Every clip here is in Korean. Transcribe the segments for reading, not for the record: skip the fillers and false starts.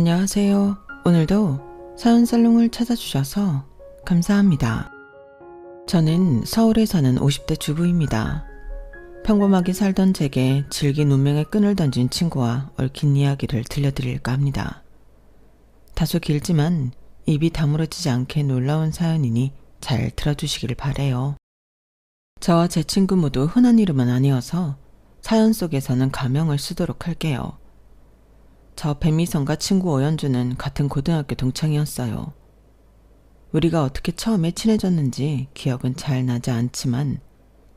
안녕하세요. 오늘도 사연살롱을 찾아주셔서 감사합니다. 저는 서울에 사는 50대 주부입니다. 평범하게 살던 제게 질긴 운명의 끈을 던진 친구와 얽힌 이야기를 들려드릴까 합니다. 다소 길지만 입이 다물어지지 않게 놀라운 사연이니 잘 들어주시길 바래요. 저와 제 친구 모두 흔한 이름은 아니어서 사연 속에서는 가명을 쓰도록 할게요. 저 배미선과 친구 오연주는 같은 고등학교 동창이었어요. 우리가 어떻게 처음에 친해졌는지 기억은 잘 나지 않지만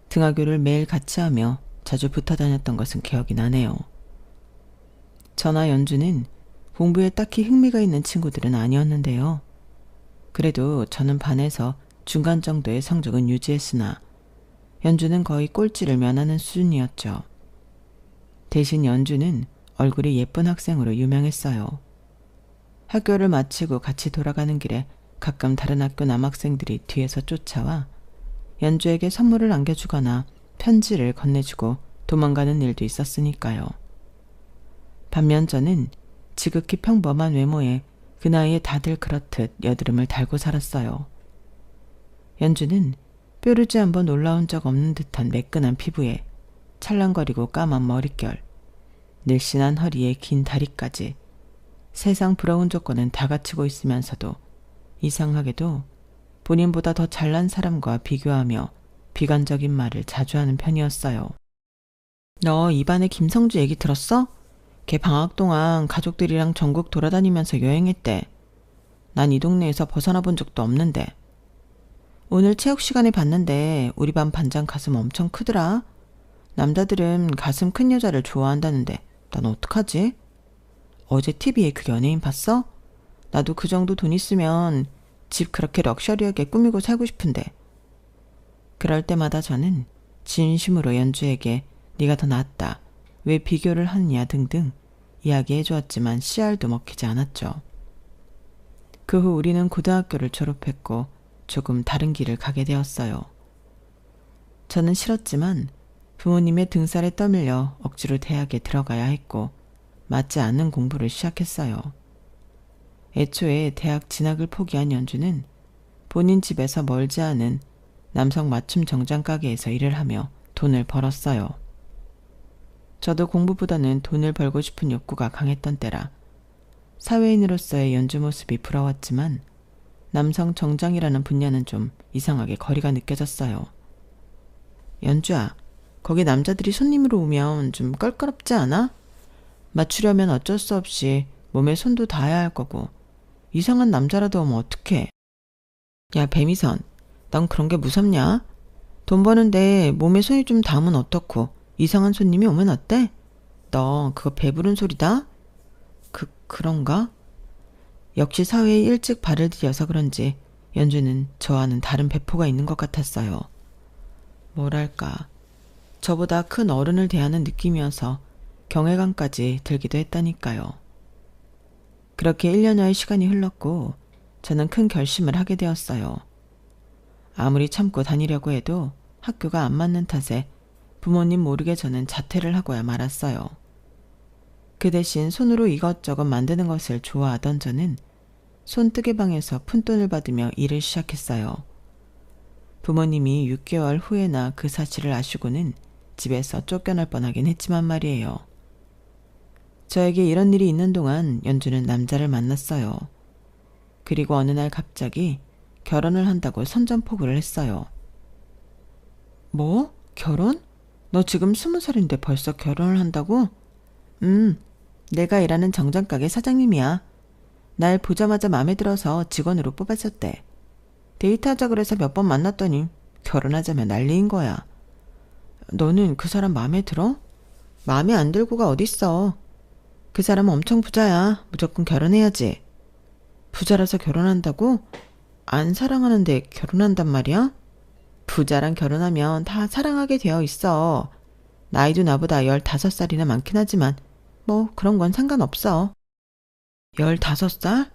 등하교를 매일 같이 하며 자주 붙어 다녔던 것은 기억이 나네요. 저나 연주는 공부에 딱히 흥미가 있는 친구들은 아니었는데요. 그래도 저는 반에서 중간 정도의 성적은 유지했으나 연주는 거의 꼴찌를 면하는 수준이었죠. 대신 연주는 얼굴이 예쁜 학생으로 유명했어요. 학교를 마치고 같이 돌아가는 길에 가끔 다른 학교 남학생들이 뒤에서 쫓아와 연주에게 선물을 안겨주거나 편지를 건네주고 도망가는 일도 있었으니까요. 반면 저는 지극히 평범한 외모에 그 나이에 다들 그렇듯 여드름을 달고 살았어요. 연주는 뾰루지 한번 올라온 적 없는 듯한 매끈한 피부에 찰랑거리고 까만 머릿결, 늘씬한 허리에 긴 다리까지 세상 부러운 조건은 다 갖추고 있으면서도 이상하게도 본인보다 더 잘난 사람과 비교하며 비관적인 말을 자주 하는 편이었어요. 너 이반에 김성주 얘기 들었어? 걔 방학 동안 가족들이랑 전국 돌아다니면서 여행했대. 난 이 동네에서 벗어나 본 적도 없는데. 오늘 체육 시간에 봤는데 우리 반 반장 가슴 엄청 크더라. 남자들은 가슴 큰 여자를 좋아한다는데 난 어떡하지? 어제 TV에 그 연예인 봤어? 나도 그 정도 돈 있으면 집 그렇게 럭셔리하게 꾸미고 살고 싶은데. 그럴 때마다 저는 진심으로 연주에게 네가 더 낫다, 왜 비교를 하느냐 등등 이야기해 주었지만 씨알도 먹히지 않았죠. 그 후 우리는 고등학교를 졸업했고 조금 다른 길을 가게 되었어요. 저는 싫었지만 부모님의 등살에 떠밀려 억지로 대학에 들어가야 했고 맞지 않는 공부를 시작했어요. 애초에 대학 진학을 포기한 연주는 본인 집에서 멀지 않은 남성 맞춤 정장 가게에서 일을 하며 돈을 벌었어요. 저도 공부보다는 돈을 벌고 싶은 욕구가 강했던 때라 사회인으로서의 연주 모습이 부러웠지만 남성 정장이라는 분야는 좀 이상하게 거리가 느껴졌어요. 연주야, 거기 남자들이 손님으로 오면 좀 껄끄럽지 않아? 맞추려면 어쩔 수 없이 몸에 손도 닿아야 할 거고 이상한 남자라도 오면 어떡해. 야 배미선, 넌 그런 게 무섭냐? 돈 버는데 몸에 손이 좀 닿으면 어떻고 이상한 손님이 오면 어때? 너 그거 배부른 소리다? 그런가? 역시 사회에 일찍 발을 들여서 그런지 연주는 저와는 다른 배포가 있는 것 같았어요. 뭐랄까, 저보다 큰 어른을 대하는 느낌이어서 경외감까지 들기도 했다니까요. 그렇게 1년여의 시간이 흘렀고 저는 큰 결심을 하게 되었어요. 아무리 참고 다니려고 해도 학교가 안 맞는 탓에 부모님 모르게 저는 자퇴를 하고야 말았어요. 그 대신 손으로 이것저것 만드는 것을 좋아하던 저는 손뜨개방에서 푼돈을 받으며 일을 시작했어요. 부모님이 6개월 후에나 그 사실을 아시고는 집에서 쫓겨날 뻔하긴 했지만 말이에요. 저에게 이런 일이 있는 동안 연주는 남자를 만났어요. 그리고 어느 날 갑자기 결혼을 한다고 선전포고를 했어요. 뭐? 결혼? 너 지금 20살인데 벌써 결혼을 한다고? 내가 일하는 정장가게 사장님이야. 날 보자마자 마음에 들어서 직원으로 뽑아줬대. 데이트하자 그래서 몇 번 만났더니 결혼하자며 난리인 거야. 너는 그 사람 마음에 들어? 마음에 안 들고가 어딨어. 그 사람 엄청 부자야. 무조건 결혼해야지. 부자라서 결혼한다고? 안 사랑하는데 결혼한단 말이야? 부자랑 결혼하면 다 사랑하게 되어 있어. 나이도 나보다 15살이나 많긴 하지만 뭐 그런 건 상관없어. 15살?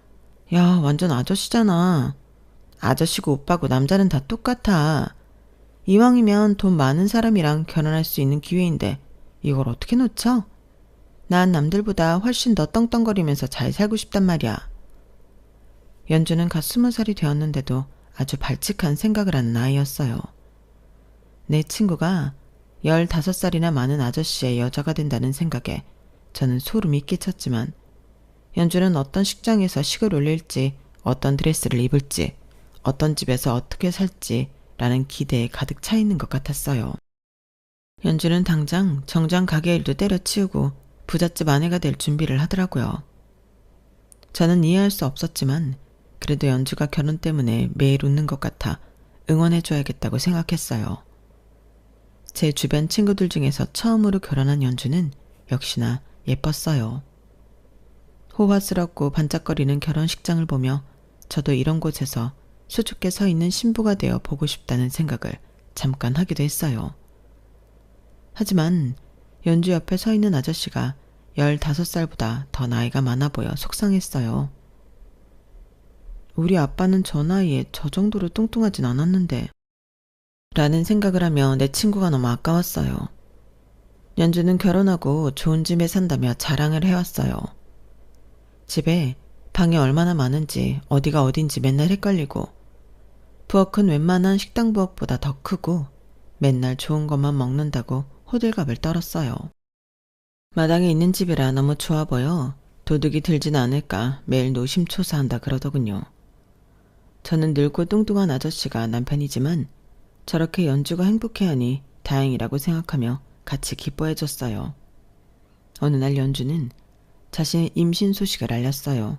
야, 완전 아저씨잖아. 아저씨고 오빠고 남자는 다 똑같아. 이왕이면 돈 많은 사람이랑 결혼할 수 있는 기회인데 이걸 어떻게 놓쳐? 난 남들보다 훨씬 더 떵떵거리면서 잘 살고 싶단 말이야. 연주는 갓 20살이 되었는데도 아주 발칙한 생각을 하는 아이였어요. 내 친구가 15살이나 많은 아저씨의 여자가 된다는 생각에 저는 소름이 끼쳤지만 연주는 어떤 식장에서 식을 올릴지, 어떤 드레스를 입을지, 어떤 집에서 어떻게 살지 라는 기대에 가득 차 있는 것 같았어요. 연주는 당장 정장 가게 일도 때려치우고 부잣집 아내가 될 준비를 하더라고요. 저는 이해할 수 없었지만 그래도 연주가 결혼 때문에 매일 웃는 것 같아 응원해줘야겠다고 생각했어요. 제 주변 친구들 중에서 처음으로 결혼한 연주는 역시나 예뻤어요. 호화스럽고 반짝거리는 결혼식장을 보며 저도 이런 곳에서 수줍게 서 있는 신부가 되어 보고 싶다는 생각을 잠깐 하기도 했어요. 하지만 연주 옆에 서 있는 아저씨가 15살보다 더 나이가 많아 보여 속상했어요. 우리 아빠는 저 나이에 저 정도로 뚱뚱하진 않았는데 라는 생각을 하며 내 친구가 너무 아까웠어요. 연주는 결혼하고 좋은 집에 산다며 자랑을 해왔어요. 집에 방이 얼마나 많은지 어디가 어딘지 맨날 헷갈리고 부엌은 웬만한 식당 부엌보다 더 크고 맨날 좋은 것만 먹는다고 호들갑을 떨었어요. 마당에 있는 집이라 너무 좋아 보여 도둑이 들진 않을까 매일 노심초사한다 그러더군요. 저는 늙고 뚱뚱한 아저씨가 남편이지만 저렇게 연주가 행복해하니 다행이라고 생각하며 같이 기뻐해줬어요. 어느 날 연주는 자신의 임신 소식을 알렸어요.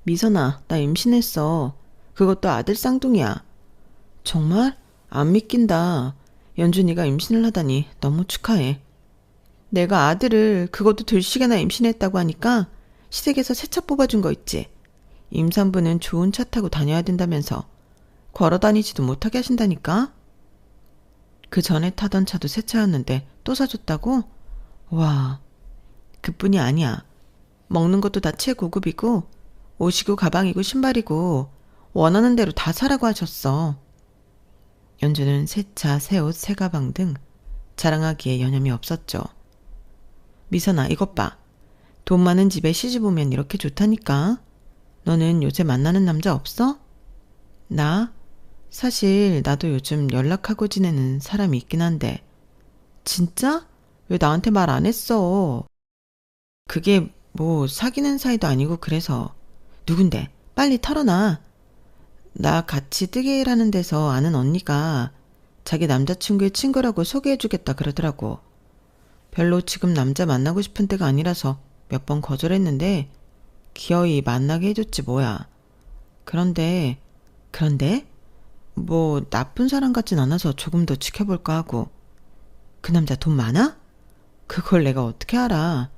미선아, 나 임신했어. 그것도 아들 쌍둥이야. 정말? 안 믿긴다. 연주 네가 임신을 하다니 너무 축하해. 내가 아들을 그것도 들시게나 임신했다고 하니까 시댁에서 새 차 뽑아준 거 있지. 임산부는 좋은 차 타고 다녀야 된다면서 걸어 다니지도 못하게 하신다니까? 그 전에 타던 차도 새 차였는데 또 사줬다고? 와, 그뿐이 아니야. 먹는 것도 다 최고급이고 옷이고 가방이고 신발이고 원하는 대로 다 사라고 하셨어. 연주는 새 차, 새 옷, 새 가방 등 자랑하기에 여념이 없었죠. 미선아, 이것 봐. 돈 많은 집에 시집 오면 이렇게 좋다니까. 너는 요새 만나는 남자 없어? 나? 사실 나도 요즘 연락하고 지내는 사람이 있긴 한데. 진짜? 왜 나한테 말 안 했어? 그게 뭐 사귀는 사이도 아니고 그래서. 누군데? 빨리 털어놔. 나 같이 뜨개 일하는 데서 아는 언니가 자기 남자친구의 친구라고 소개해주겠다 그러더라고. 별로 지금 남자 만나고 싶은 때가 아니라서 몇 번 거절했는데 기어이 만나게 해줬지 뭐야. 그런데 뭐 나쁜 사람 같진 않아서 조금 더 지켜볼까 하고. 그 남자 돈 많아? 그걸 내가 어떻게 알아.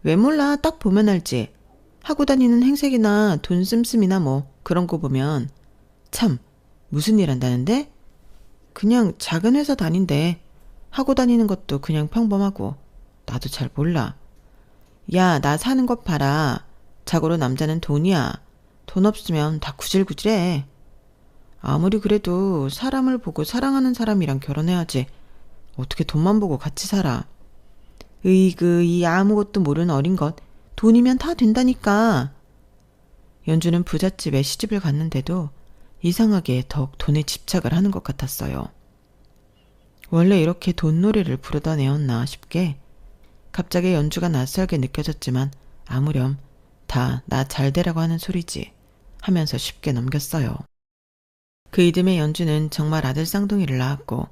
왜 몰라. 딱 보면 알지. 하고 다니는 행색이나 돈 씀씀이나 뭐 그런 거 보면. 참, 무슨 일 한다는데? 그냥 작은 회사 다닌대. 하고 다니는 것도 그냥 평범하고. 나도 잘 몰라. 야, 나 사는 것 봐라. 자고로 남자는 돈이야. 돈 없으면 다 구질구질해. 아무리 그래도 사람을 보고 사랑하는 사람이랑 결혼해야지. 어떻게 돈만 보고 같이 살아. 으이그, 이 아무것도 모르는 어린 것. 돈이면 다 된다니까. 연주는 부잣집에 시집을 갔는데도 이상하게 더욱 돈에 집착을 하는 것 같았어요. 원래 이렇게 돈놀이를 부르던 애였나 싶게 갑자기 연주가 낯설게 느껴졌지만 아무렴 다 나 잘되라고 하는 소리지 하면서 쉽게 넘겼어요. 그 이듬해 연주는 정말 아들 쌍둥이를 낳았고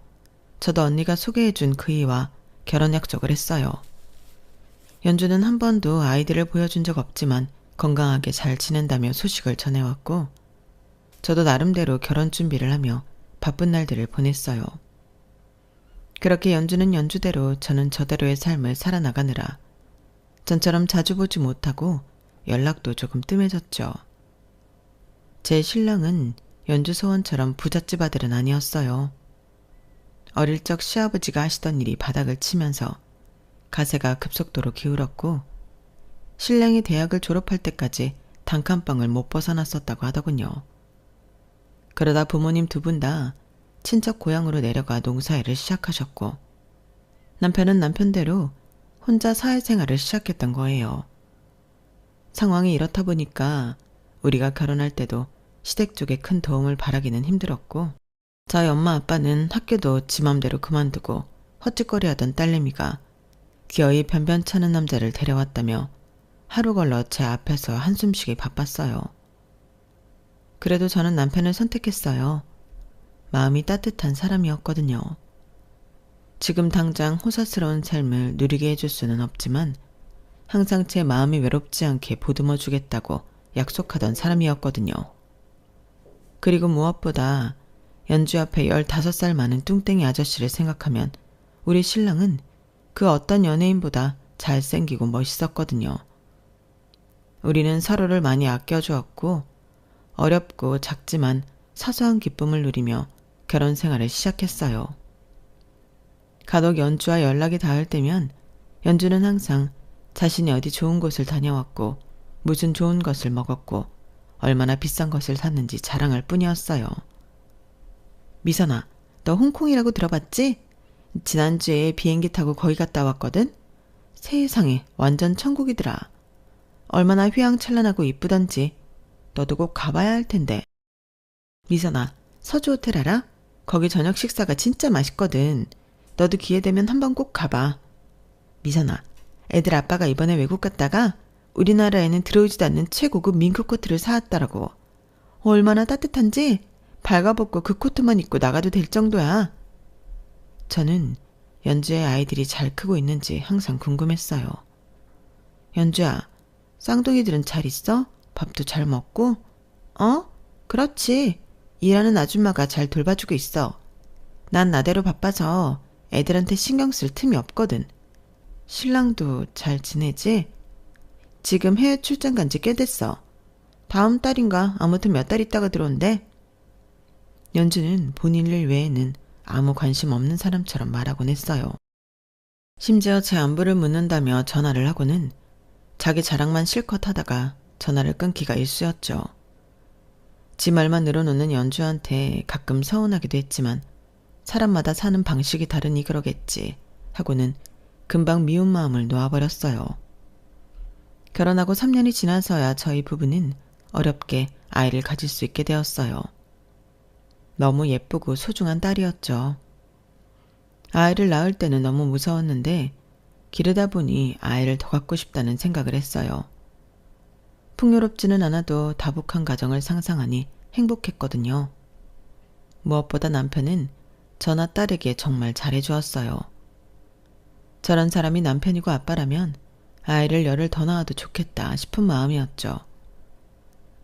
저도 언니가 소개해준 그이와 결혼 약속을 했어요. 연주는 한 번도 아이들을 보여준 적 없지만 건강하게 잘 지낸다며 소식을 전해왔고 저도 나름대로 결혼 준비를 하며 바쁜 날들을 보냈어요. 그렇게 연주는 연주대로 저는 저대로의 삶을 살아나가느라 전처럼 자주 보지 못하고 연락도 조금 뜸해졌죠. 제 신랑은 연주 소원처럼 부잣집 아들은 아니었어요. 어릴 적 시아버지가 하시던 일이 바닥을 치면서 가세가 급속도로 기울었고 신랑이 대학을 졸업할 때까지 단칸방을 못 벗어났었다고 하더군요. 그러다 부모님 두 분 다 친척 고향으로 내려가 농사일을 시작하셨고 남편은 남편대로 혼자 사회생활을 시작했던 거예요. 상황이 이렇다 보니까 우리가 결혼할 때도 시댁 쪽에 큰 도움을 바라기는 힘들었고, 저희 엄마 아빠는 학교도 지 맘대로 그만두고 헛짓거리하던 딸내미가 기어이 변변찮은 남자를 데려왔다며 하루 걸러 제 앞에서 한숨 쉬기 바빴어요. 그래도 저는 남편을 선택했어요. 마음이 따뜻한 사람이었거든요. 지금 당장 호사스러운 삶을 누리게 해줄 수는 없지만 항상 제 마음이 외롭지 않게 보듬어 주겠다고 약속하던 사람이었거든요. 그리고 무엇보다 연주 앞에 15살 많은 뚱땡이 아저씨를 생각하면 우리 신랑은 그 어떤 연예인보다 잘생기고 멋있었거든요. 우리는 서로를 많이 아껴주었고 어렵고 작지만 사소한 기쁨을 누리며 결혼 생활을 시작했어요. 간혹 연주와 연락이 닿을 때면 연주는 항상 자신이 어디 좋은 곳을 다녀왔고 무슨 좋은 것을 먹었고 얼마나 비싼 것을 샀는지 자랑할 뿐이었어요. 미선아, 너 홍콩이라고 들어봤지? 지난주에 비행기 타고 거기 갔다 왔거든? 세상에 완전 천국이더라. 얼마나 휘황찬란하고 이쁘던지 너도 꼭 가봐야 할 텐데. 미선아, 서주 호텔 알아? 거기 저녁 식사가 진짜 맛있거든. 너도 기회 되면 한번 꼭 가봐. 미선아, 애들 아빠가 이번에 외국 갔다가 우리나라에는 들어오지도 않는 최고급 밍크 코트를 사왔더라고. 얼마나 따뜻한지 발가벗고 그 코트만 입고 나가도 될 정도야. 저는 연주의 아이들이 잘 크고 있는지 항상 궁금했어요. 연주야, 쌍둥이들은 잘 있어? 밥도 잘 먹고? 그렇지. 일하는 아줌마가 잘 돌봐주고 있어. 난 나대로 바빠서 애들한테 신경 쓸 틈이 없거든. 신랑도 잘 지내지? 지금 해외 출장 간 지 꽤 됐어. 다음 달인가 아무튼 몇 달 있다가 들어온대. 연주는 본인 일 외에는 아무 관심 없는 사람처럼 말하곤 했어요. 심지어 제 안부를 묻는다며 전화를 하고는 자기 자랑만 실컷 하다가 전화를 끊기가 일쑤였죠. 지 말만 늘어놓는 연주한테 가끔 서운하기도 했지만 사람마다 사는 방식이 다르니 그러겠지 하고는 금방 미운 마음을 놓아버렸어요. 결혼하고 3년이 지나서야 저희 부부는 어렵게 아이를 가질 수 있게 되었어요. 너무 예쁘고 소중한 딸이었죠. 아이를 낳을 때는 너무 무서웠는데 기르다 보니 아이를 더 갖고 싶다는 생각을 했어요. 풍요롭지는 않아도 다복한 가정을 상상하니 행복했거든요. 무엇보다 남편은 저나 딸에게 정말 잘해주었어요. 저런 사람이 남편이고 아빠라면 아이를 열을 더 낳아도 좋겠다 싶은 마음이었죠.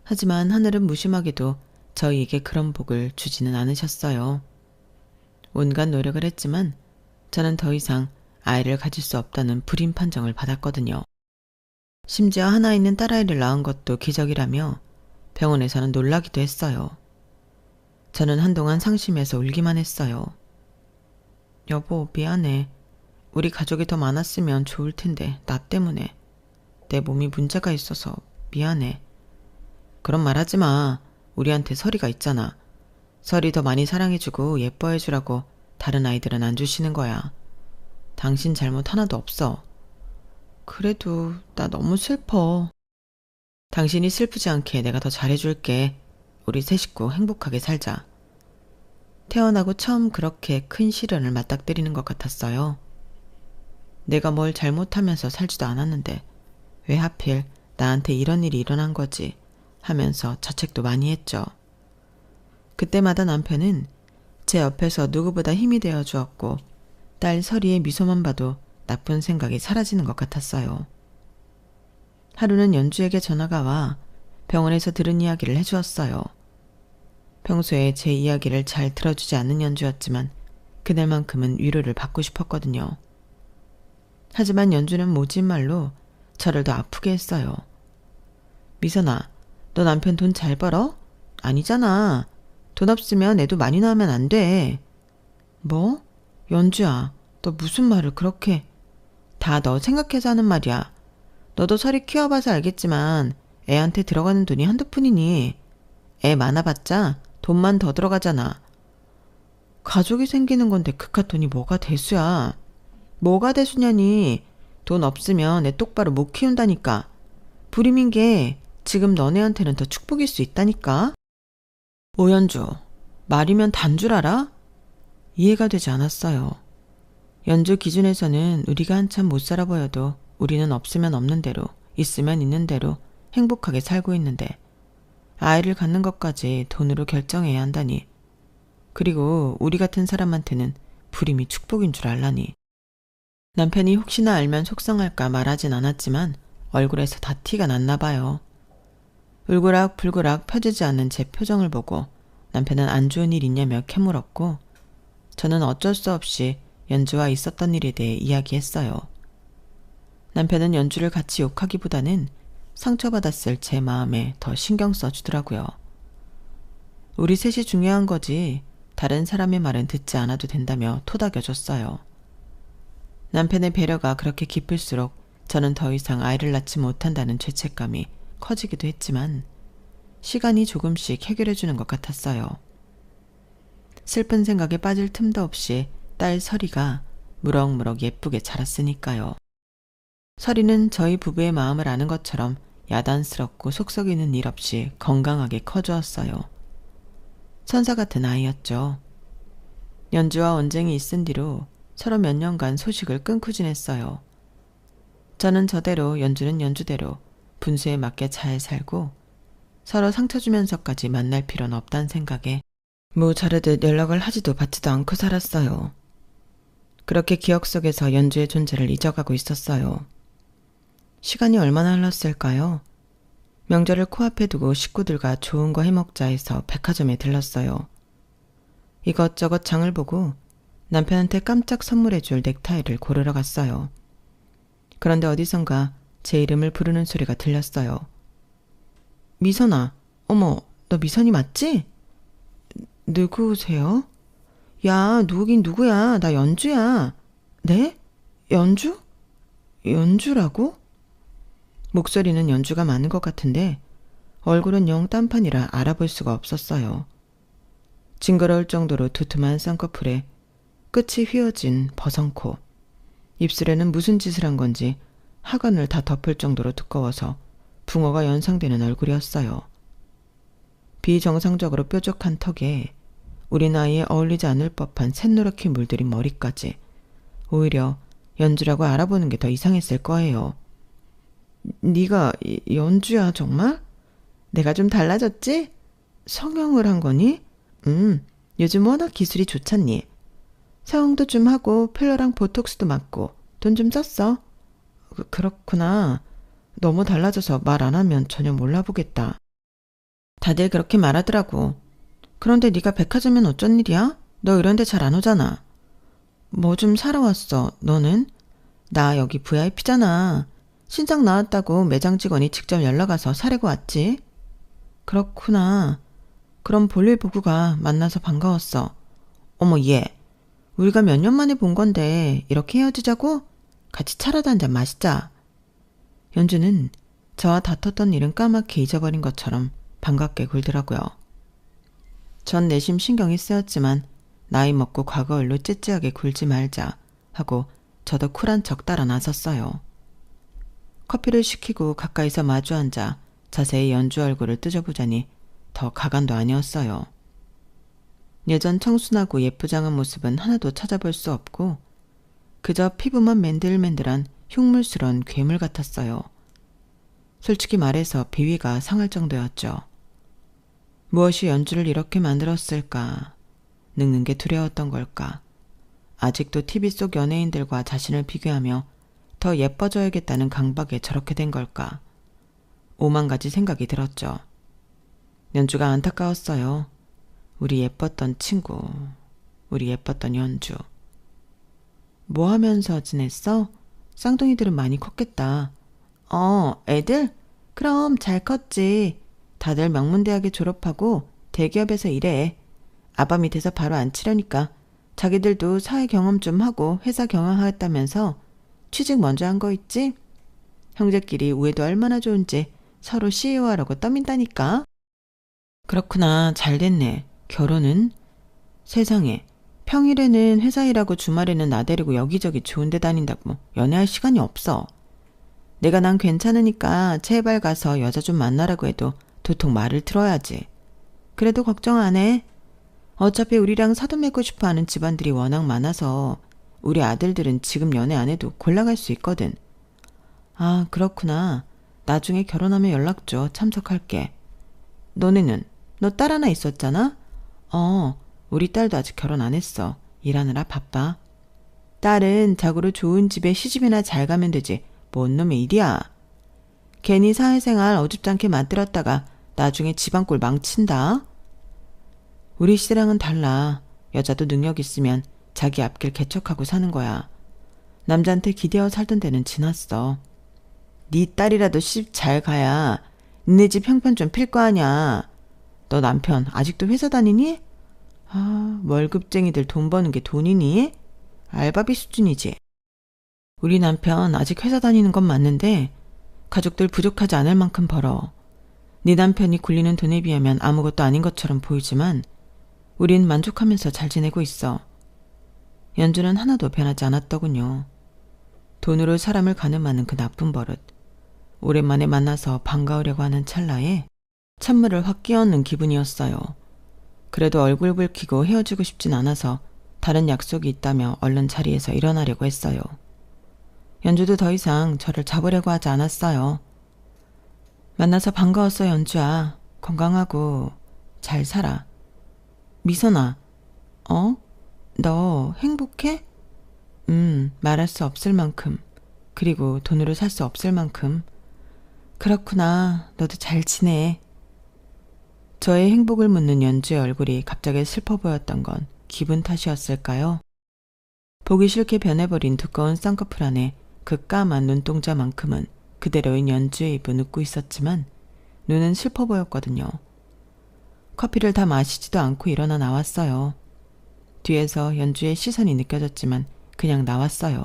하지만 하늘은 무심하게도 저희에게 그런 복을 주지는 않으셨어요. 온갖 노력을 했지만 저는 더 이상 아이를 가질 수 없다는 불임 판정을 받았거든요. 심지어 하나 있는 딸아이를 낳은 것도 기적이라며 병원에서는 놀라기도 했어요. 저는 한동안 상심해서 울기만 했어요. 여보, 미안해. 우리 가족이 더 많았으면 좋을 텐데 나 때문에. 내 몸이 문제가 있어서 미안해. 그런 말 하지 마. 우리한테 설이가 있잖아. 설이 더 많이 사랑해주고 예뻐해주라고 다른 아이들은 안 주시는 거야. 당신 잘못 하나도 없어. 그래도 나 너무 슬퍼. 당신이 슬프지 않게 내가 더 잘해줄게. 우리 세 식구 행복하게 살자. 태어나고 처음 그렇게 큰 시련을 맞닥뜨리는 것 같았어요. 내가 뭘 잘못하면서 살지도 않았는데 왜 하필 나한테 이런 일이 일어난 거지 하면서 자책도 많이 했죠. 그때마다 남편은 제 옆에서 누구보다 힘이 되어 주었고 딸 설이의 미소만 봐도 나쁜 생각이 사라지는 것 같았어요. 하루는 연주에게 전화가 와 병원에서 들은 이야기를 해주었어요. 평소에 제 이야기를 잘 들어주지 않는 연주였지만 그날만큼은 위로를 받고 싶었거든요. 하지만 연주는 모진 말로 저를 더 아프게 했어요. 미선아, 너 남편 돈 잘 벌어? 아니잖아. 돈 없으면 애도 많이 낳으면 안 돼. 뭐? 연주야, 너 무슨 말을 그렇게... 다 너 생각해서 하는 말이야. 너도 설이 키워봐서 알겠지만 애한테 들어가는 돈이 한두 푼이니 애 많아봤자 돈만 더 들어가잖아. 가족이 생기는 건데 그깟 돈이 뭐가 대수야. 뭐가 대수냐니. 돈 없으면 애 똑바로 못 키운다니까. 불임인 게 지금 너네한테는 더 축복일 수 있다니까. 오연주, 말이면 단 줄 알아? 이해가 되지 않았어요. 연주 기준에서는 우리가 한참 못 살아 보여도 우리는 없으면 없는 대로, 있으면 있는 대로 행복하게 살고 있는데 아이를 갖는 것까지 돈으로 결정해야 한다니. 그리고 우리 같은 사람한테는 불임이 축복인 줄 알라니. 남편이 혹시나 알면 속상할까 말하진 않았지만 얼굴에서 다 티가 났나 봐요. 울그락불그락 펴지지 않는 제 표정을 보고 남편은 안 좋은 일 있냐며 캐물었고 저는 어쩔 수 없이 연주와 있었던 일에 대해 이야기했어요. 남편은 연주를 같이 욕하기보다는 상처받았을 제 마음에 더 신경 써주더라고요. 우리 셋이 중요한 거지 다른 사람의 말은 듣지 않아도 된다며 토닥여줬어요. 남편의 배려가 그렇게 깊을수록 저는 더 이상 아이를 낳지 못한다는 죄책감이 커지기도 했지만 시간이 조금씩 해결해주는 것 같았어요. 슬픈 생각에 빠질 틈도 없이 딸 설이가 무럭무럭 예쁘게 자랐으니까요. 설이는 저희 부부의 마음을 아는 것처럼 야단스럽고 속썩이는 일 없이 건강하게 커주었어요. 천사 같은 아이였죠. 연주와 언쟁이 있은 뒤로 서로 몇 년간 소식을 끊고 지냈어요. 저는 저대로 연주는 연주대로 분수에 맞게 잘 살고 서로 상처 주면서까지 만날 필요는 없다는 생각에 뭐 자르듯 연락을 하지도 받지도 않고 살았어요. 그렇게 기억 속에서 연주의 존재를 잊어가고 있었어요. 시간이 얼마나 흘렀을까요? 명절을 코앞에 두고 식구들과 좋은 거 해먹자 해서 백화점에 들렀어요. 이것저것 장을 보고 남편한테 깜짝 선물해줄 넥타이를 고르러 갔어요. 그런데 어디선가 제 이름을 부르는 소리가 들렸어요. 미선아, 어머, 너 미선이 맞지? 누구세요? 야, 누구긴 누구야. 나 연주야. 네? 연주? 연주라고? 목소리는 연주가 많은 것 같은데 얼굴은 영 딴판이라 알아볼 수가 없었어요. 징그러울 정도로 두툼한 쌍꺼풀에 끝이 휘어진 버선코, 입술에는 무슨 짓을 한 건지 하관을 다 덮을 정도로 두꺼워서 붕어가 연상되는 얼굴이었어요. 비정상적으로 뾰족한 턱에 우리 나이에 어울리지 않을 법한 샛노랗게 물들인 머리까지 오히려 연주라고 알아보는 게 더 이상했을 거예요. 네가 연주야 정말? 내가 좀 달라졌지? 성형을 한 거니? 요즘 워낙 기술이 좋잖니. 성형도 좀 하고 필러랑 보톡스도 맞고 돈 좀 썼어. 그렇구나. 너무 달라져서 말 안 하면 전혀 몰라보겠다. 다들 그렇게 말하더라고. 그런데 네가 백화점엔 어쩐 일이야? 너 이런 데 잘 안 오잖아. 뭐 좀 사러 왔어. 너는? 나 여기 VIP잖아. 신상 나왔다고 매장 직원이 직접 연락 와서 사려고 왔지. 그렇구나. 그럼 볼일 보고 가. 만나서 반가웠어. 어머 얘. 우리가 몇 년 만에 본 건데 이렇게 헤어지자고? 같이 차라도 한잔 마시자. 연주는 저와 다퉜던 일은 까맣게 잊어버린 것처럼 반갑게 굴더라고요. 전 내심 신경이 쓰였지만 나이 먹고 과거 일로 찌찌하게 굴지 말자 하고 저도 쿨한 척 따라 나섰어요. 커피를 시키고 가까이서 마주 앉아 자세히 연주 얼굴을 뜨져보자니 더 가관도 아니었어요. 예전 청순하고 예쁘장한 모습은 하나도 찾아볼 수 없고 그저 피부만 맨들맨들한 흉물스러운 괴물 같았어요. 솔직히 말해서 비위가 상할 정도였죠. 무엇이 연주를 이렇게 만들었을까? 늙는 게 두려웠던 걸까? 아직도 TV 속 연예인들과 자신을 비교하며 더 예뻐져야겠다는 강박에 저렇게 된 걸까? 오만 가지 생각이 들었죠. 연주가 안타까웠어요. 우리 예뻤던 친구, 우리 예뻤던 연주. 뭐 하면서 지냈어? 쌍둥이들은 많이 컸겠다. 애들? 그럼 잘 컸지. 다들 명문대학에 졸업하고 대기업에서 일해. 아빠 밑에서 바로 앉히려니까 자기들도 사회 경험 좀 하고 회사 경영하겠다면서 취직 먼저 한 거 있지? 형제끼리 우애도 얼마나 좋은지 서로 CEO 하라고 떠민다니까. 그렇구나. 잘 됐네. 결혼은? 세상에. 평일에는 회사 일하고 주말에는 나 데리고 여기저기 좋은 데 다닌다고 연애할 시간이 없어. 내가 난 괜찮으니까 제발 가서 여자 좀 만나라고 해도 도통 말을 들어야지. 그래도 걱정 안 해. 어차피 우리랑 사돈 맺고 싶어 하는 집안들이 워낙 많아서 우리 아들들은 지금 연애 안 해도 골라갈 수 있거든. 아, 그렇구나. 나중에 결혼하면 연락 줘. 참석할게. 너네는? 너 딸 하나 있었잖아? 우리 딸도 아직 결혼 안 했어. 일하느라 바빠. 딸은 자고로 좋은 집에 시집이나 잘 가면 되지. 뭔 놈의 일이야. 괜히 사회생활 어줍잖게 만들었다가 나중에 집안꼴 망친다. 우리 시대랑은 달라. 여자도 능력 있으면 자기 앞길 개척하고 사는 거야. 남자한테 기대어 살던 때는 지났어. 네 딸이라도 시집 잘 가야 니네 집 형편 좀 필 거 아냐. 너 남편 아직도 회사 다니니? 아, 월급쟁이들 돈 버는 게 돈이니? 알바비 수준이지. 우리 남편 아직 회사 다니는 건 맞는데 가족들 부족하지 않을 만큼 벌어. 네 남편이 굴리는 돈에 비하면 아무것도 아닌 것처럼 보이지만 우린 만족하면서 잘 지내고 있어. 연주는 하나도 변하지 않았더군요. 돈으로 사람을 가늠하는 그 나쁜 버릇. 오랜만에 만나서 반가우려고 하는 찰나에 찬물을 확 끼얹는 기분이었어요. 그래도 얼굴 붉히고 헤어지고 싶진 않아서 다른 약속이 있다며 얼른 자리에서 일어나려고 했어요. 연주도 더 이상 저를 잡으려고 하지 않았어요. 만나서 반가웠어, 연주야. 건강하고 잘 살아. 미선아, 너 행복해? 말할 수 없을 만큼, 그리고 돈으로 살 수 없을 만큼. 그렇구나. 너도 잘 지내. 저의 행복을 묻는 연주의 얼굴이 갑자기 슬퍼 보였던 건 기분 탓이었을까요? 보기 싫게 변해버린 두꺼운 쌍꺼풀 안에 그 까만 눈동자만큼은 그대로인 연주의 입은 웃고 있었지만 눈은 슬퍼 보였거든요. 커피를 다 마시지도 않고 일어나 나왔어요. 뒤에서 연주의 시선이 느껴졌지만 그냥 나왔어요.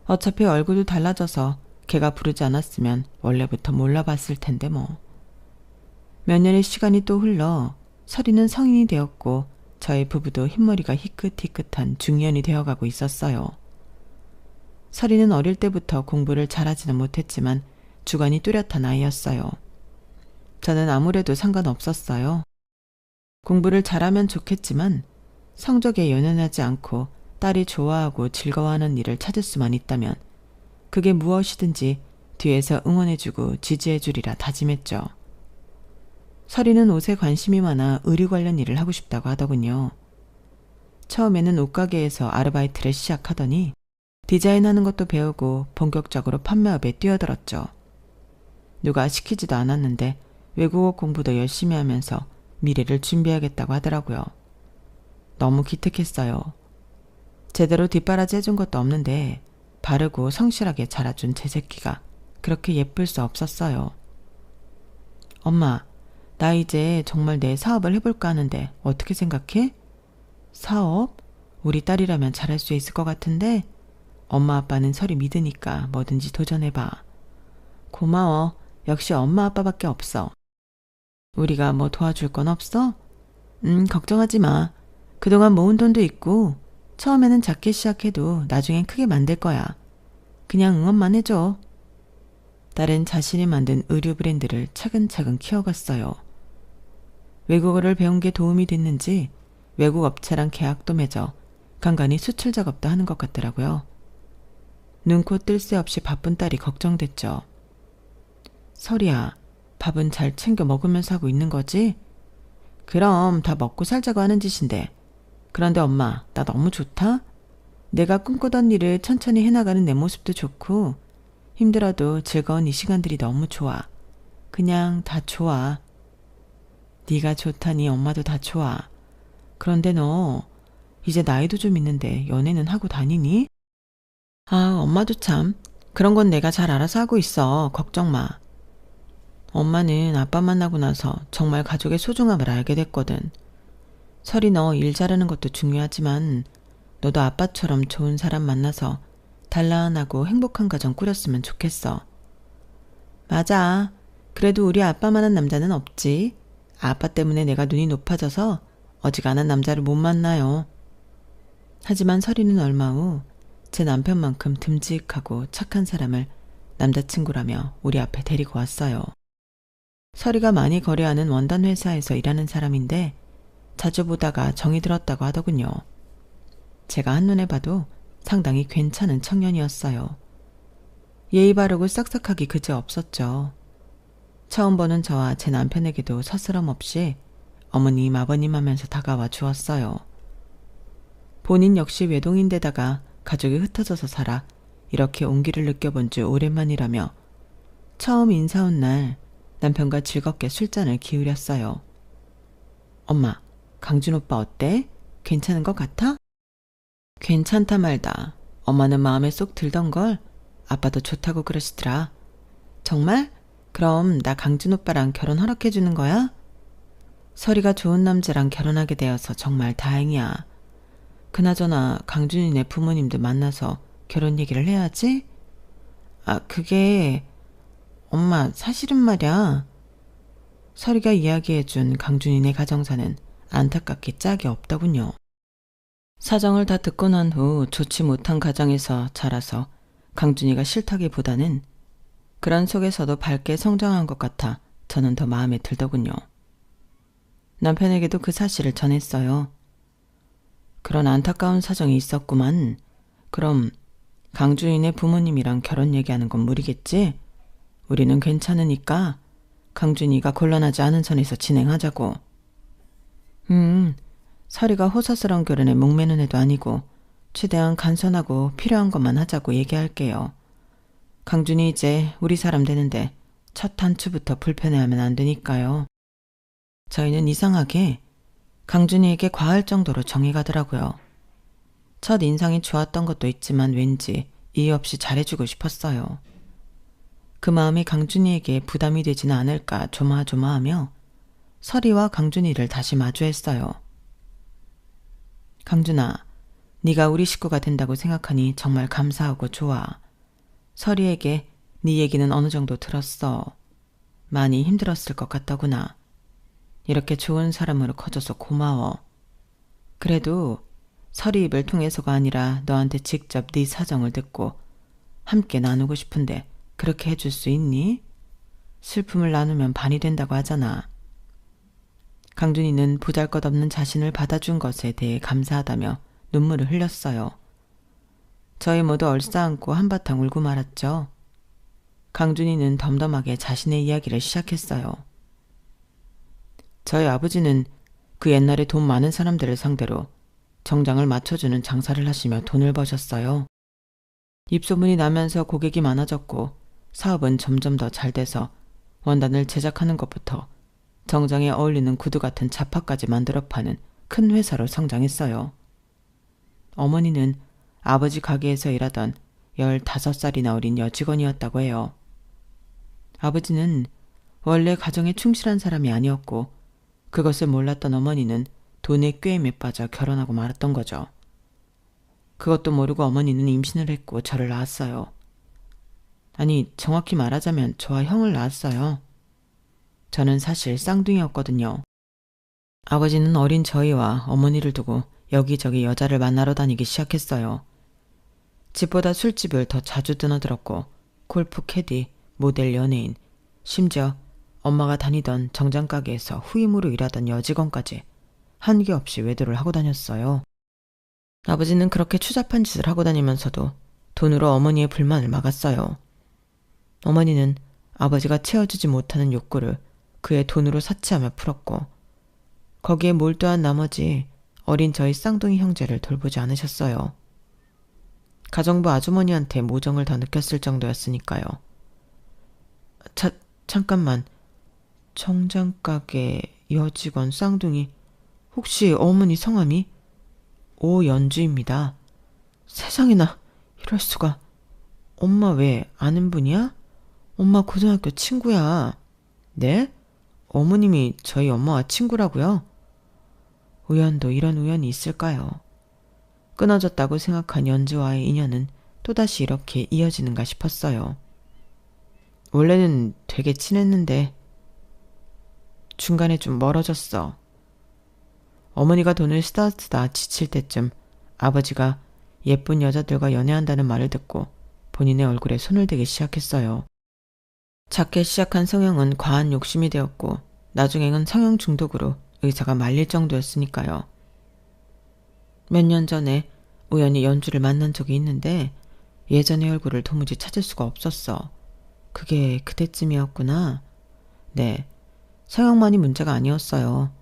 어차피 얼굴도 달라져서 걔가 부르지 않았으면 원래부터 몰라봤을 텐데 뭐. 몇 년의 시간이 또 흘러 서리는 성인이 되었고 저의 부부도 흰머리가 희끗희끗한 중년이 되어가고 있었어요. 서리는 어릴 때부터 공부를 잘하지는 못했지만 주관이 뚜렷한 아이였어요. 저는 아무래도 상관없었어요. 공부를 잘하면 좋겠지만 성적에 연연하지 않고 딸이 좋아하고 즐거워하는 일을 찾을 수만 있다면 그게 무엇이든지 뒤에서 응원해주고 지지해주리라 다짐했죠. 서리는 옷에 관심이 많아 의류 관련 일을 하고 싶다고 하더군요. 처음에는 옷가게에서 아르바이트를 시작하더니 디자인하는 것도 배우고 본격적으로 판매업에 뛰어들었죠. 누가 시키지도 않았는데 외국어 공부도 열심히 하면서 미래를 준비하겠다고 하더라고요. 너무 기특했어요. 제대로 뒷바라지 해준 것도 없는데 바르고 성실하게 자라준 제 새끼가 그렇게 예쁠 수 없었어요. 엄마, 나 이제 정말 내 사업을 해볼까 하는데 어떻게 생각해? 사업? 우리 딸이라면 잘할 수 있을 것 같은데 엄마 아빠는 서리 믿으니까 뭐든지 도전해봐. 고마워. 역시 엄마 아빠밖에 없어. 우리가 뭐 도와줄 건 없어? 걱정하지 마. 그동안 모은 돈도 있고 처음에는 작게 시작해도 나중엔 크게 만들 거야. 그냥 응원만 해줘. 딸은 자신이 만든 의류 브랜드를 차근차근 키워갔어요. 외국어를 배운 게 도움이 됐는지 외국 업체랑 계약도 맺어 간간히 수출 작업도 하는 것 같더라고요. 눈코 뜰 새 없이 바쁜 딸이 걱정됐죠. 설이야, 밥은 잘 챙겨 먹으면서 하고 있는 거지? 그럼 다 먹고 살자고 하는 짓인데. 그런데 엄마, 나 너무 좋다? 내가 꿈꾸던 일을 천천히 해나가는 내 모습도 좋고 힘들어도 즐거운 이 시간들이 너무 좋아. 그냥 다 좋아. 네가 좋다니 엄마도 다 좋아. 그런데 너 이제 나이도 좀 있는데 연애는 하고 다니니? 아, 엄마도 참. 그런 건 내가 잘 알아서 하고 있어. 걱정 마. 엄마는 아빠 만나고 나서 정말 가족의 소중함을 알게 됐거든. 설이 너 일 잘하는 것도 중요하지만 너도 아빠처럼 좋은 사람 만나서 단란하고 행복한 가정 꾸렸으면 좋겠어. 맞아. 그래도 우리 아빠만한 남자는 없지. 아빠 때문에 내가 눈이 높아져서 어지간한 남자를 못 만나요. 하지만 설이는 얼마 후 제 남편만큼 듬직하고 착한 사람을 남자친구라며 우리 앞에 데리고 왔어요. 서리가 많이 거래하는 원단 회사에서 일하는 사람인데 자주 보다가 정이 들었다고 하더군요. 제가 한눈에 봐도 상당히 괜찮은 청년이었어요. 예의 바르고 싹싹하기 그지없었죠. 처음 보는 저와 제 남편에게도 서스럼 없이 어머님 아버님 하면서 다가와 주었어요. 본인 역시 외동인데다가 가족이 흩어져서 살아 이렇게 온기를 느껴본 지 오랜만이라며 처음 인사 온 날 남편과 즐겁게 술잔을 기울였어요. 엄마, 강준 오빠 어때? 괜찮은 것 같아? 괜찮다 말다. 엄마는 마음에 쏙 들던걸. 아빠도 좋다고 그러시더라. 정말? 그럼 나 강준 오빠랑 결혼 허락해주는 거야? 서리가 좋은 남자랑 결혼하게 되어서 정말 다행이야. 그나저나 강준이네 부모님들 만나서 결혼 얘기를 해야지? 아, 그게... 엄마, 사실은 말이야. 서리가 이야기해준 강준이네 가정사는 안타깝게 짝이 없더군요. 사정을 다 듣고 난 후 좋지 못한 가정에서 자라서 강준이가 싫다기보다는 그런 속에서도 밝게 성장한 것 같아 저는 더 마음에 들더군요. 남편에게도 그 사실을 전했어요. 그런 안타까운 사정이 있었구만. 그럼 강준이네 부모님이랑 결혼 얘기하는 건 무리겠지? 우리는 괜찮으니까 강준이가 곤란하지 않은 선에서 진행하자고. 서리가 호사스러운 결혼에 목매는 애도 아니고 최대한 간선하고 필요한 것만 하자고 얘기할게요. 강준이 이제 우리 사람 되는데 첫 단추부터 불편해하면 안 되니까요. 저희는 이상하게 강준이에게 과할 정도로 정이 가더라고요. 첫 인상이 좋았던 것도 있지만 왠지 이유 없이 잘해주고 싶었어요. 그 마음이 강준이에게 부담이 되지는 않을까 조마조마하며 서리와 강준이를 다시 마주했어요. 강준아, 네가 우리 식구가 된다고 생각하니 정말 감사하고 좋아. 서리에게 네 얘기는 어느 정도 들었어. 많이 힘들었을 것 같더구나. 이렇게 좋은 사람으로 커져서 고마워. 그래도 서리 입을 통해서가 아니라 너한테 직접 네 사정을 듣고 함께 나누고 싶은데 그렇게 해줄 수 있니? 슬픔을 나누면 반이 된다고 하잖아. 강준이는 보잘것없는 자신을 받아준 것에 대해 감사하다며 눈물을 흘렸어요. 저희 모두 얼싸안고 한바탕 울고 말았죠. 강준이는 덤덤하게 자신의 이야기를 시작했어요. 저희 아버지는 그 옛날에 돈 많은 사람들을 상대로 정장을 맞춰주는 장사를 하시며 돈을 버셨어요. 입소문이 나면서 고객이 많아졌고 사업은 점점 더 잘 돼서 원단을 제작하는 것부터 정장에 어울리는 구두 같은 자파까지 만들어 파는 큰 회사로 성장했어요. 어머니는 아버지 가게에서 일하던 15살이나 어린 여직원이었다고 해요. 아버지는 원래 가정에 충실한 사람이 아니었고 그것을 몰랐던 어머니는 돈의 꾀임에 빠져 결혼하고 말았던 거죠. 그것도 모르고 어머니는 임신을 했고 저를 낳았어요. 아니, 정확히 말하자면 저와 형을 낳았어요. 저는 사실 쌍둥이였거든요. 아버지는 어린 저희와 어머니를 두고 여기저기 여자를 만나러 다니기 시작했어요. 집보다 술집을 더 자주 드나들었고 골프 캐디, 모델 연예인, 심지어 엄마가 다니던 정장가게에서 후임으로 일하던 여직원까지 한계 없이 외도를 하고 다녔어요. 아버지는 그렇게 추잡한 짓을 하고 다니면서도 돈으로 어머니의 불만을 막았어요. 어머니는 아버지가 채워주지 못하는 욕구를 그의 돈으로 사치하며 풀었고 거기에 몰두한 나머지 어린 저희 쌍둥이 형제를 돌보지 않으셨어요. 가정부 아주머니한테 모정을 더 느꼈을 정도였으니까요. 잠깐만. 정장가게 여직원 쌍둥이 혹시 어머니 성함이? 오연주입니다. 세상에나 이럴 수가. 엄마 왜 아는 분이야? 엄마 고등학교 친구야. 네? 어머님이 저희 엄마와 친구라고요? 우연도 이런 우연이 있을까요? 끊어졌다고 생각한 연주와의 인연은 또다시 이렇게 이어지는가 싶었어요. 원래는 되게 친했는데 중간에 좀 멀어졌어. 어머니가 돈을 쓰다 지칠 때쯤 아버지가 예쁜 여자들과 연애한다는 말을 듣고 본인의 얼굴에 손을 대기 시작했어요. 작게 시작한 성형은 과한 욕심이 되었고 나중에는 성형 중독으로 의사가 말릴 정도였으니까요. 몇 년 전에 우연히 연주를 만난 적이 있는데 예전의 얼굴을 도무지 찾을 수가 없었어. 그게 그때쯤이었구나. 네, 성형만이 문제가 아니었어요.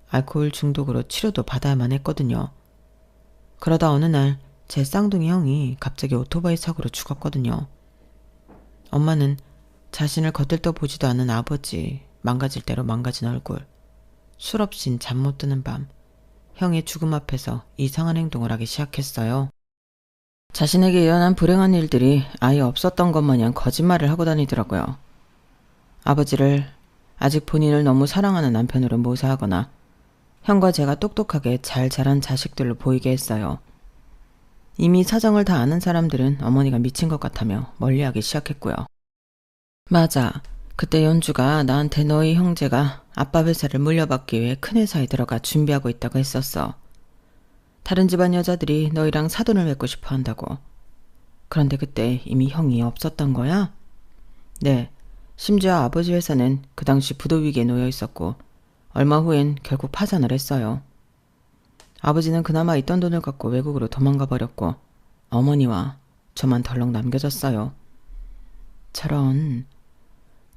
알코올 중독으로 치료도 받아야만 했거든요. 그러다 어느 날 제 쌍둥이 형이 갑자기 오토바이 사고로 죽었거든요. 엄마는 자신을 겉들떠 보지도 않은 아버지, 망가질 대로 망가진 얼굴, 술 없인 잠 못 드는 밤, 형의 죽음 앞에서 이상한 행동을 하기 시작했어요. 자신에게 일어난 불행한 일들이 아예 없었던 것 마냥 거짓말을 하고 다니더라고요. 아버지를 아직 본인을 너무 사랑하는 남편으로 묘사하거나 형과 제가 똑똑하게 잘 자란 자식들로 보이게 했어요. 이미 사정을 다 아는 사람들은 어머니가 미친 것 같다며 멀리하기 시작했고요. 맞아. 그때 연주가 나한테 너희 형제가 아빠 회사를 물려받기 위해 큰 회사에 들어가 준비하고 있다고 했었어. 다른 집안 여자들이 너희랑 사돈을 맺고 싶어 한다고. 그런데 그때 이미 형이 없었던 거야? 네. 심지어 아버지 회사는 그 당시 부도 위기에 놓여 있었고 얼마 후엔 결국 파산을 했어요. 아버지는 그나마 있던 돈을 갖고 외국으로 도망가 버렸고 어머니와 저만 덜렁 남겨졌어요. 저런...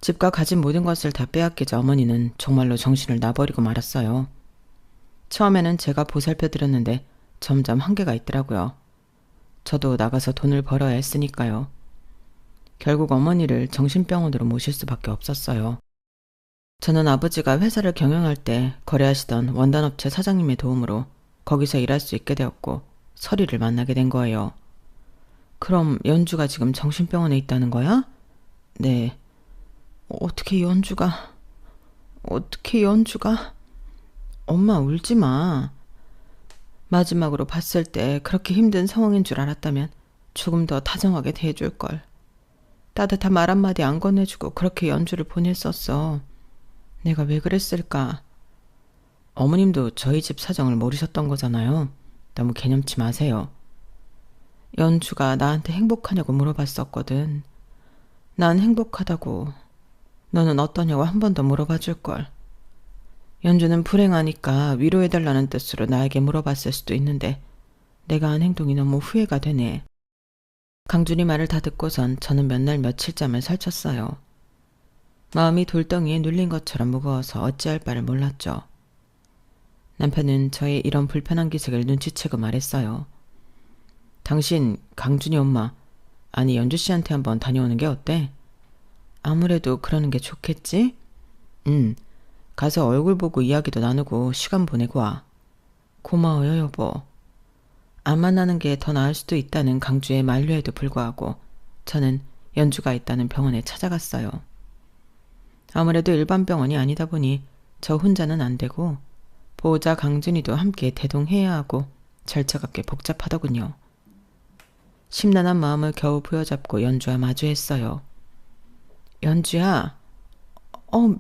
집과 가진 모든 것을 다 빼앗기자 어머니는 정말로 정신을 놔버리고 말았어요. 처음에는 제가 보살펴드렸는데 점점 한계가 있더라고요. 저도 나가서 돈을 벌어야 했으니까요. 결국 어머니를 정신병원으로 모실 수밖에 없었어요. 저는 아버지가 회사를 경영할 때 거래하시던 원단업체 사장님의 도움으로 거기서 일할 수 있게 되었고 서리를 만나게 된 거예요. 그럼 연주가 지금 정신병원에 있다는 거야? 네. 어떻게 연주가... 엄마 울지 마. 마지막으로 봤을 때 그렇게 힘든 상황인 줄 알았다면 조금 더 다정하게 대해줄걸. 따뜻한 말 한마디 안 건네주고 그렇게 연주를 보냈었어. 내가 왜 그랬을까? 어머님도 저희 집 사정을 모르셨던 거잖아요. 너무 개념치 마세요. 연주가 나한테 행복하냐고 물어봤었거든. 난 행복하다고. 너는 어떠냐고 한 번 더 물어봐 줄걸. 연주는 불행하니까 위로해달라는 뜻으로 나에게 물어봤을 수도 있는데 내가 한 행동이 너무 후회가 되네. 강준이 말을 다 듣고선 저는 몇 날 며칠 잠을 설쳤어요. 마음이 돌덩이에 눌린 것처럼 무거워서 어찌할 바를 몰랐죠. 남편은 저의 이런 불편한 기색을 눈치채고 말했어요. 당신 강준이 엄마, 아니 연주 씨한테 한번 다녀오는 게 어때? 아무래도 그러는 게 좋겠지? 가서 얼굴 보고 이야기도 나누고 시간 보내고 와. 고마워요 여보. 안 만나는 게 더 나을 수도 있다는 강주의 만류에도 불구하고 저는 연주가 있다는 병원에 찾아갔어요. 아무래도 일반 병원이 아니다 보니 저 혼자는 안 되고 보호자 강준이도 함께 대동해야 하고 절차가 꽤 복잡하더군요. 심란한 마음을 겨우 부여잡고 연주와 마주했어요. 연주야,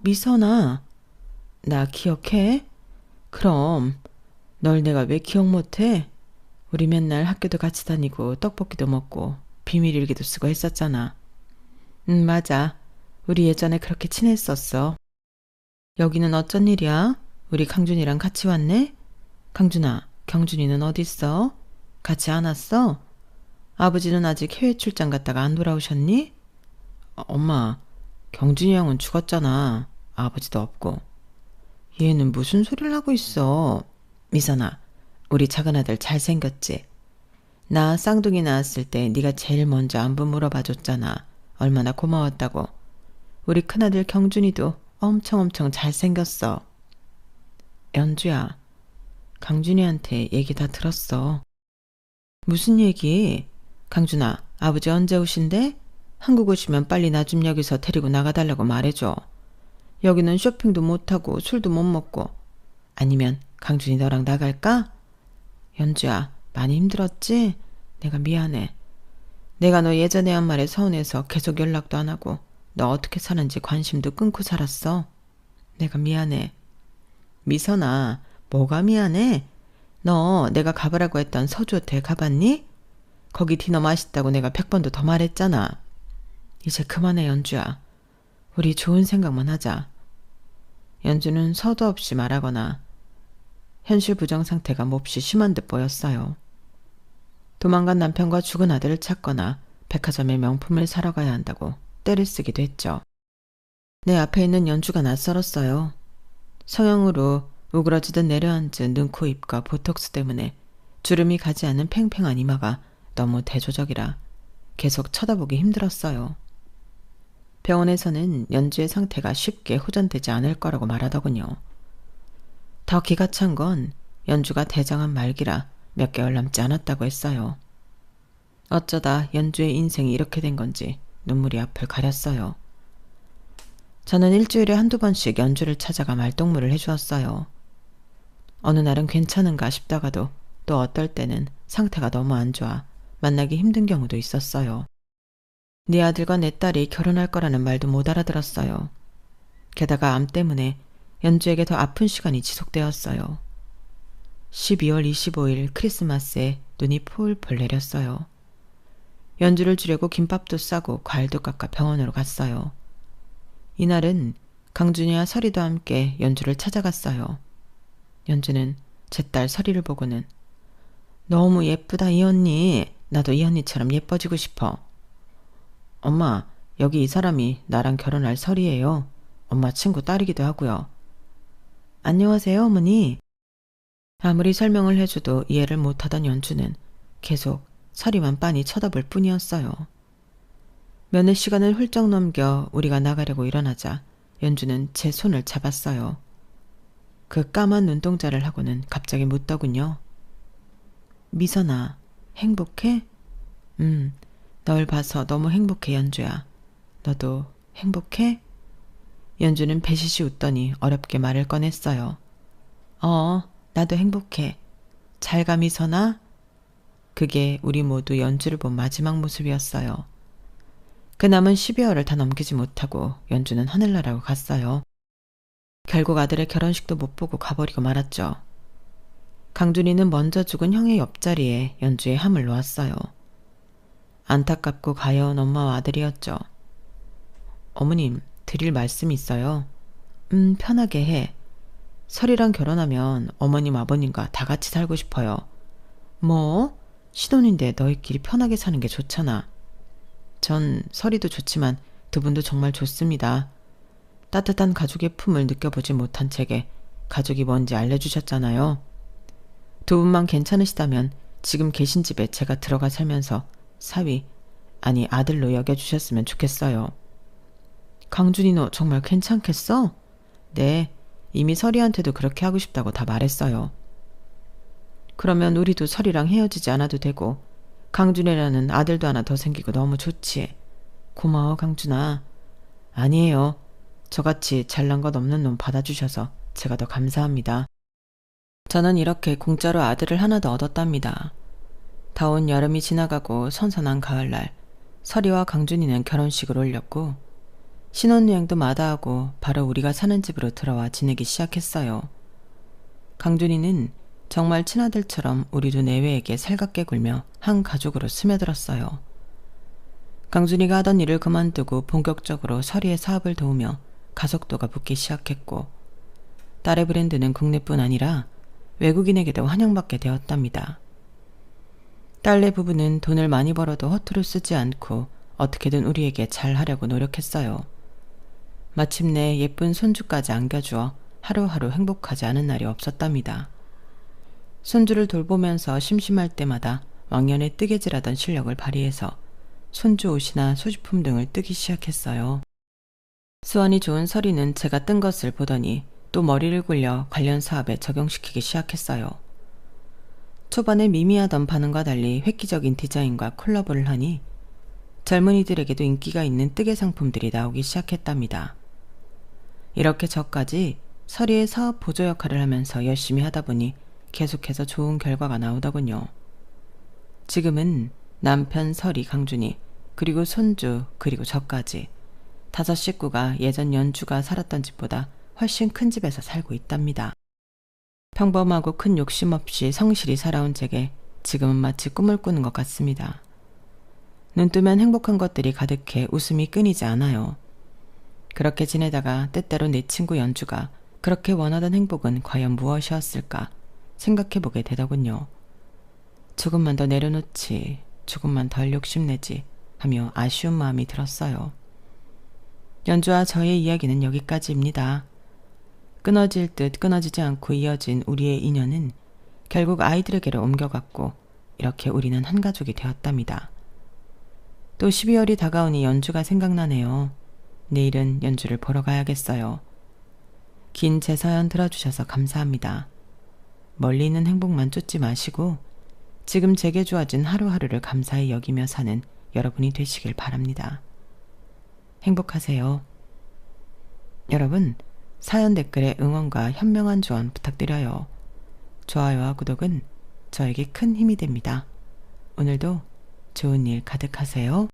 미선아, 나 기억해? 그럼 널 내가 왜 기억 못해? 우리 맨날 학교도 같이 다니고 떡볶이도 먹고 비밀 일기도 쓰고 했었잖아. 맞아. 우리 예전에 그렇게 친했었어. 여기는 어쩐 일이야? 우리 강준이랑 같이 왔네? 강준아, 경준이는 어딨어? 같이 안 왔어? 아버지는 아직 해외 출장 갔다가 안 돌아오셨니? 엄마, 경준이 형은 죽었잖아. 아버지도 없고. 얘는 무슨 소리를 하고 있어. 미선아, 우리 작은 아들 잘생겼지? 나 쌍둥이 낳았을 때 네가 제일 먼저 안부 물어봐줬잖아. 얼마나 고마웠다고. 우리 큰아들 경준이도 엄청 잘생겼어. 연주야, 강준이한테 얘기 다 들었어. 무슨 얘기? 강준아, 아버지 언제 오신대? 한국 오시면 빨리 나 좀 여기서 데리고 나가달라고 말해줘. 여기는 쇼핑도 못하고 술도 못 먹고. 아니면 강준이 너랑 나갈까? 연주야, 많이 힘들었지? 내가 미안해. 내가 너 예전에 한 말에 서운해서 계속 연락도 안 하고 너 어떻게 사는지 관심도 끊고 살았어. 내가 미안해. 미선아, 뭐가 미안해? 너 내가 가보라고 했던 서주 호텔 가봤니? 거기 디너 맛있다고 내가 100번도 더 말했잖아. 이제 그만해, 연주야. 우리 좋은 생각만 하자. 연주는 서도 없이 말하거나 현실 부정 상태가 몹시 심한 듯 보였어요. 도망간 남편과 죽은 아들을 찾거나 백화점에 명품을 사러 가야 한다고 떼를 쓰기도 했죠. 내 앞에 있는 연주가 낯설었어요. 성형으로 우그러지듯 내려앉은 눈, 코, 입과 보톡스 때문에 주름이 가지 않는 팽팽한 이마가 너무 대조적이라 계속 쳐다보기 힘들었어요. 병원에서는 연주의 상태가 쉽게 호전되지 않을 거라고 말하더군요. 더 기가 찬 건 연주가 대장암 말기라 몇 개월 남지 않았다고 했어요. 어쩌다 연주의 인생이 이렇게 된 건지 눈물이 앞을 가렸어요. 저는 일주일에 한두 번씩 연주를 찾아가 말동무를 해주었어요. 어느 날은 괜찮은가 싶다가도 또 어떨 때는 상태가 너무 안 좋아 만나기 힘든 경우도 있었어요. 네 아들과 내 딸이 결혼할 거라는 말도 못 알아들었어요. 게다가 암 때문에 연주에게 더 아픈 시간이 지속되었어요. 12월 25일 크리스마스에 눈이 폴폴 내렸어요. 연주를 주려고 김밥도 싸고 과일도 깎아 병원으로 갔어요. 이날은 강준이와 설이도 함께 연주를 찾아갔어요. 연주는 제 딸 설이를 보고는 너무 예쁘다 이 언니. 나도 이 언니처럼 예뻐지고 싶어. 엄마, 여기 이 사람이 나랑 결혼할 설이에요. 엄마 친구 딸이기도 하고요. 안녕하세요, 어머니. 아무리 설명을 해줘도 이해를 못하던 연주는 계속 설이만 빤히 쳐다볼 뿐이었어요. 몇몇 시간을 훌쩍 넘겨 우리가 나가려고 일어나자 연주는 제 손을 잡았어요. 그 까만 눈동자를 하고는 갑자기 묻더군요. 미선아, 행복해? 널 봐서 너무 행복해, 연주야. 너도 행복해? 연주는 배시시 웃더니 어렵게 말을 꺼냈어요. 나도 행복해. 잘 가, 미선아? 그게 우리 모두 연주를 본 마지막 모습이었어요. 그 남은 12월을 다 넘기지 못하고 연주는 하늘나라로 갔어요. 결국 아들의 결혼식도 못 보고 가버리고 말았죠. 강준이는 먼저 죽은 형의 옆자리에 연주의 함을 놓았어요. 안타깝고 가여운 엄마와 아들이었죠. 어머님, 드릴 말씀이 있어요. 편하게 해. 설이랑 결혼하면 어머님, 아버님과 다 같이 살고 싶어요. 뭐? 신혼인데 너희끼리 편하게 사는 게 좋잖아. 전 설이도 좋지만 두 분도 정말 좋습니다. 따뜻한 가족의 품을 느껴보지 못한 제게 가족이 뭔지 알려주셨잖아요. 두 분만 괜찮으시다면 지금 계신 집에 제가 들어가 살면서 사위, 아니 아들로 여겨주셨으면 좋겠어요. 강준이 너 정말 괜찮겠어? 네, 이미 설이한테도 그렇게 하고 싶다고 다 말했어요. 그러면 우리도 설이랑 헤어지지 않아도 되고 강준이라는 아들도 하나 더 생기고 너무 좋지. 고마워, 강준아. 아니에요. 저같이 잘난 것 없는 놈 받아주셔서 제가 더 감사합니다. 저는 이렇게 공짜로 아들을 하나 더 얻었답니다. 더운 여름이 지나가고 선선한 가을날 설이와 강준이는 결혼식을 올렸고 신혼여행도 마다하고 바로 우리가 사는 집으로 들어와 지내기 시작했어요. 강준이는 정말 친아들처럼 우리 두 내외에게 살갑게 굴며 한 가족으로 스며들었어요. 강준이가 하던 일을 그만두고 본격적으로 설이의 사업을 도우며 가속도가 붙기 시작했고 딸의 브랜드는 국내뿐 아니라 외국인에게도 환영받게 되었답니다. 딸네 부부는 돈을 많이 벌어도 허투루 쓰지 않고 어떻게든 우리에게 잘하려고 노력했어요. 마침내 예쁜 손주까지 안겨주어 하루하루 행복하지 않은 날이 없었답니다. 손주를 돌보면서 심심할 때마다 왕년에 뜨개질하던 실력을 발휘해서 손주 옷이나 소지품 등을 뜨기 시작했어요. 수완이 좋은 설이는 제가 뜬 것을 보더니 또 머리를 굴려 관련 사업에 적용시키기 시작했어요. 초반에 미미하던 반응과 달리 획기적인 디자인과 콜라보를 하니 젊은이들에게도 인기가 있는 뜨개 상품들이 나오기 시작했답니다. 이렇게 저까지 설이의 사업 보조 역할을 하면서 열심히 하다 보니 계속해서 좋은 결과가 나오더군요. 지금은 남편 설이, 강준이, 그리고 손주, 그리고 저까지 5 식구가 예전 연주가 살았던 집보다 훨씬 큰 집에서 살고 있답니다. 평범하고 큰 욕심 없이 성실히 살아온 제게 지금은 마치 꿈을 꾸는 것 같습니다. 눈 뜨면 행복한 것들이 가득해 웃음이 끊이지 않아요. 그렇게 지내다가 때때로 내 친구 연주가 그렇게 원하던 행복은 과연 무엇이었을까 생각해보게 되더군요. 조금만 더 내려놓지, 조금만 덜 욕심내지 하며 아쉬운 마음이 들었어요. 연주와 저의 이야기는 여기까지입니다. 끊어질 듯 끊어지지 않고 이어진 우리의 인연은 결국 아이들에게로 옮겨갔고 이렇게 우리는 한 가족이 되었답니다. 또 12월이 다가오니 연주가 생각나네요. 내일은 연주를 보러 가야겠어요. 긴 제 사연 들어주셔서 감사합니다. 멀리 있는 행복만 쫓지 마시고 지금 제게 주어진 하루하루를 감사히 여기며 사는 여러분이 되시길 바랍니다. 행복하세요. 여러분, 사연 댓글에 응원과 현명한 조언 부탁드려요. 좋아요와 구독은 저에게 큰 힘이 됩니다. 오늘도 좋은 일 가득하세요.